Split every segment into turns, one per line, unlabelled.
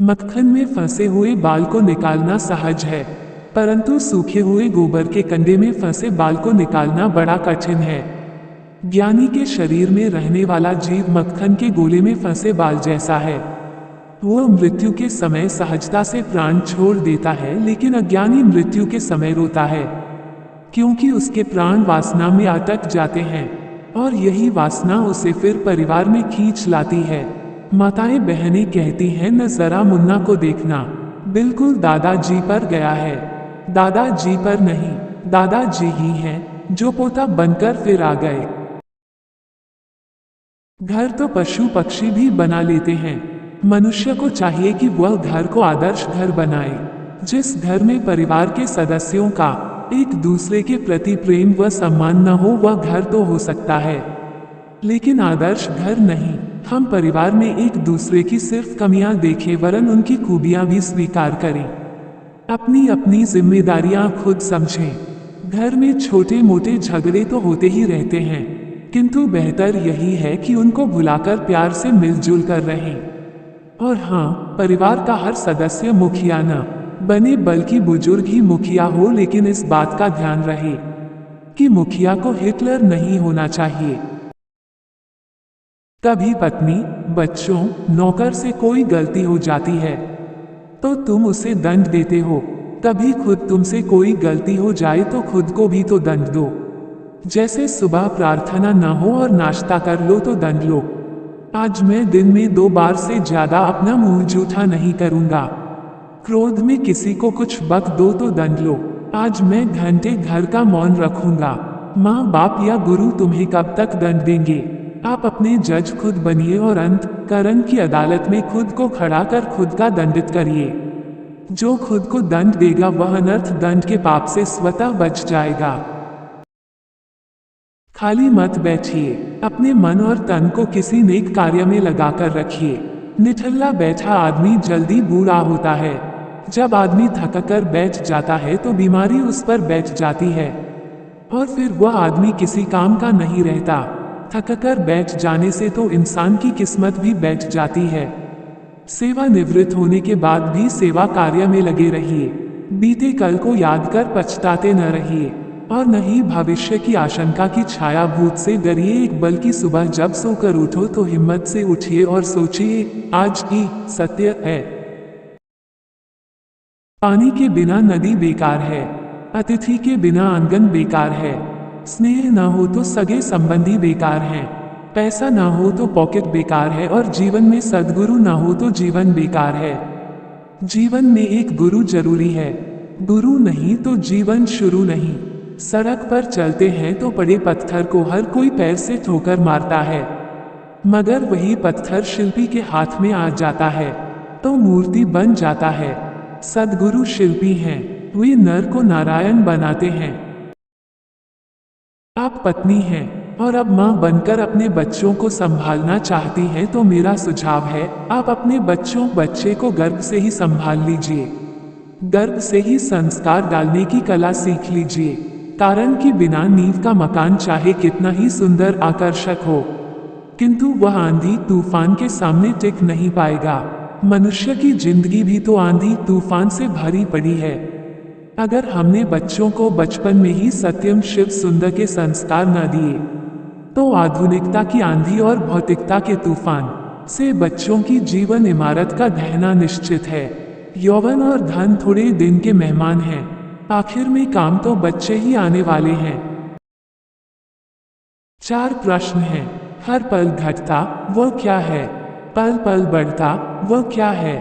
मक्खन में फंसे हुए बाल को निकालना सहज है, परंतु सूखे हुए गोबर के कंडे में फंसे बाल को निकालना बड़ा कठिन है। ज्ञानी के शरीर में रहने वाला जीव मक्खन के गोले में फंसे बाल जैसा है। वह मृत्यु के समय सहजता से प्राण छोड़ देता है, लेकिन अज्ञानी मृत्यु के समय रोता है, क्योंकि उसके प्राण वासना में अटक जाते हैं और यही वासना उसे फिर परिवार में खींच लाती है। माताएं बहनें कहती हैं, न जरा मुन्ना को देखना, बिल्कुल दादाजी पर गया है। दादाजी पर नहीं, दादाजी ही हैं जो पोता बनकर फिर आ गए। घर तो पशु पक्षी भी बना लेते हैं। मनुष्य को चाहिए कि वह घर को आदर्श घर बनाए। जिस घर में परिवार के सदस्यों का एक दूसरे के प्रति प्रेम व सम्मान न हो, वह घर तो हो सकता है, लेकिन आदर्श घर नहीं। हम परिवार में एक दूसरे की सिर्फ कमियां देखें, वरन उनकी खूबियां भी स्वीकार करें। अपनी अपनी जिम्मेदारियां खुद समझें। घर में छोटे मोटे झगड़े तो होते ही रहते हैं, किंतु बेहतर यही है कि उनको भुलाकर प्यार से मिलजुल कर रहें। और हाँ, परिवार का हर सदस्य मुखिया न बने, बल्कि बुजुर्ग ही मुखिया हो, लेकिन इस बात का ध्यान रहे कि मुखिया को हिटलर नहीं होना चाहिए। कभी पत्नी, बच्चों, नौकर से कोई गलती हो जाती है तो तुम उसे दंड देते हो। कभी खुद तुमसे कोई गलती हो जाए तो खुद को भी तो दंड दो। जैसे सुबह प्रार्थना न हो और नाश्ता कर लो तो दंड लो। आज मैं दिन में 2 बार से ज्यादा अपना मुंह जूठा नहीं करूंगा। क्रोध में किसी को कुछ बक दो तो दंड लो। आज मैं घंटे घर का मौन रखूंगा। माँ बाप या गुरु तुम्हें कब तक दंड देंगे? आप अपने जज खुद बनिए और अंत करण की अदालत में खुद को खड़ा कर खुद का दंडित करिए। जो खुद को दंड देगा वह अनर्थ दंड के पाप से स्वतः बच जाएगा। खाली मत बैठिए, अपने मन और तन को किसी नेक कार्य में लगाकर रखिए। निठल्ला बैठा आदमी जल्दी बूढ़ा होता है। जब आदमी थककर बैठ जाता है तो बीमारी उस पर बैठ जाती है और फिर वह आदमी किसी काम का नहीं रहता। थककर बैठ जाने से तो इंसान की किस्मत भी बैठ जाती है। सेवा निवृत्त होने के बाद भी सेवा कार्य में लगे रहिए। बीते कल को याद कर पछताते न रहिए और न ही भविष्य की आशंका की छाया भूत से डरिए, एक बल्कि सुबह जब सोकर उठो तो हिम्मत से उठिए और सोचिए, आज ही सत्य है। पानी के बिना नदी बेकार है, अतिथि के बिना आंगन बेकार है, स्नेह ना हो तो सगे संबंधी बेकार हैं, पैसा ना हो तो पॉकेट बेकार है और जीवन में सद्गुरु ना हो तो जीवन बेकार है। जीवन में एक गुरु जरूरी है, गुरु नहीं तो जीवन शुरू नहीं। सड़क पर चलते हैं तो पड़े पत्थर को हर कोई पैर से ठोकर मारता है, मगर वही पत्थर शिल्पी के हाथ में आ जाता है तो मूर्ति बन जाता है। सद्गुरु शिल्पी हैं, वे नर को नारायण बनाते हैं। आप पत्नी हैं और अब मां बनकर अपने बच्चों को संभालना चाहती हैं तो मेरा सुझाव है, आप अपने बच्चे को गर्भ से ही संभाल लीजिए। गर्भ से ही संस्कार डालने की कला सीख लीजिए, कारण कि बिना नींव का मकान चाहे कितना ही सुंदर आकर्षक हो, किंतु वह आंधी तूफान के सामने टिक नहीं पाएगा। मनुष्य की जिंदगी भी तो आंधी तूफान से भरी पड़ी है। अगर हमने बच्चों को बचपन में ही सत्यम शिव सुंदर के संस्कार न दिए तो आधुनिकता की आंधी और भौतिकता के तूफान से बच्चों की जीवन इमारत का ढहना निश्चित है। यौवन और धन थोड़े दिन के मेहमान हैं, आखिर में काम तो बच्चे ही आने वाले हैं। 4 प्रश्न हैं। हर पल घटता वह क्या है? पल पल बढ़ता वह क्या है?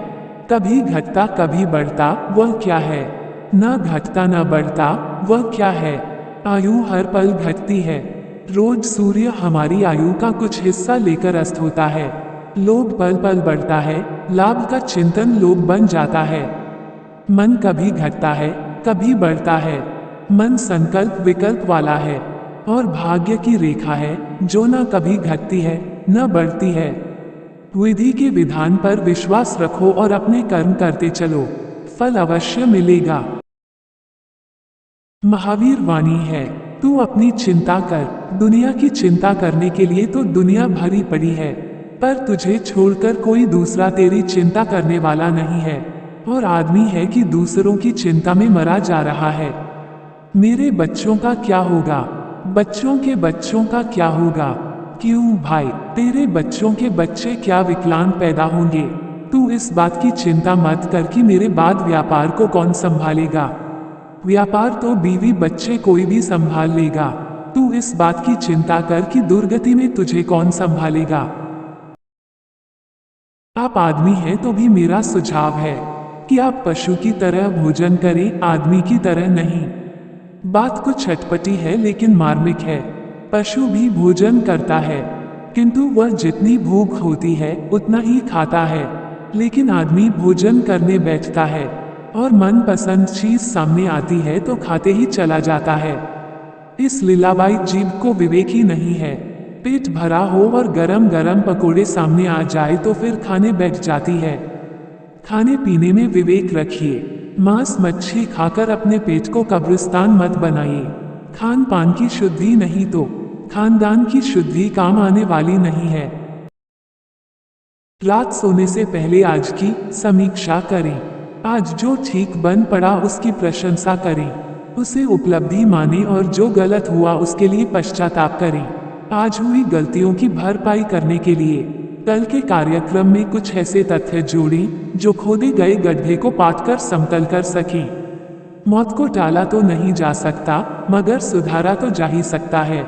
कभी घटता कभी बढ़ता वह क्या है? न घटता न बढ़ता वह क्या है? आयु हर पल घटती है। रोज सूर्य हमारी आयु का कुछ हिस्सा लेकर अस्त होता है। लोभ पल पल बढ़ता है, लाभ का चिंतन लोभ बन जाता है। मन कभी घटता है कभी बढ़ता है। मन संकल्प विकल्प वाला है और भाग्य की रेखा है जो न कभी घटती है न बढ़ती है। विधि के विधान पर विश्वास रखो और अपने कर्म करते चलो, फल अवश्य मिलेगा। महावीर वाणी है, तू अपनी चिंता कर। दुनिया की चिंता करने के लिए तो दुनिया भरी पड़ी है। पर तुझे छोड़कर कोई दूसरा तेरी चिंता करने वाला नहीं है, और आदमी है कि दूसरों की चिंता में मरा जा रहा है। मेरे बच्चों का क्या होगा? बच्चों के बच्चों का क्या होगा? क्यों भाई, तेरे बच्चों के बच्चे क्या विकलांग पैदा होंगे? तू इस बात की चिंता मत कर कि मेरे बाद व्यापार को कौन संभालेगा। व्यापार तो बीवी बच्चे कोई भी संभाल लेगा। तू इस बात की चिंता कर कि दुर्गति में तुझे कौन संभालेगा। आप आदमी हैं तो भी मेरा सुझाव है कि आप पशु की तरह भोजन करें, आदमी की तरह नहीं। बात कुछ चटपटी है लेकिन मार्मिक है। पशु भी भोजन करता है, किंतु वह जितनी भूख होती है उतना ही खाता है, लेकिन आदमी भोजन करने बैठता है और मनपसंद चीज सामने आती है तो खाते ही चला जाता है। इस लीलाबाई जीव को विवेक ही नहीं है। पेट भरा हो और गरम गरम पकोड़े सामने आ जाए तो फिर खाने बैठ जाती है। खाने पीने में विवेक रखिए। मांस मच्छी खाकर अपने पेट को कब्रिस्तान मत बनाइए। खान पान की शुद्धि नहीं तो खानदान की शुद्धि काम आने वाली नहीं है। रात सोने से पहले आज की समीक्षा करें। आज जो ठीक बन पड़ा उसकी प्रशंसा करें, उसे उपलब्धि माने और जो गलत हुआ उसके लिए पश्चाताप करें। आज हुई गलतियों की भरपाई करने के लिए कल के कार्यक्रम में कुछ ऐसे तथ्य जोड़ें जो खोदे गए गड्ढे को पाटकर समतल कर सकें। मौत को टाला तो नहीं जा सकता, मगर सुधारा तो जा ही सकता है।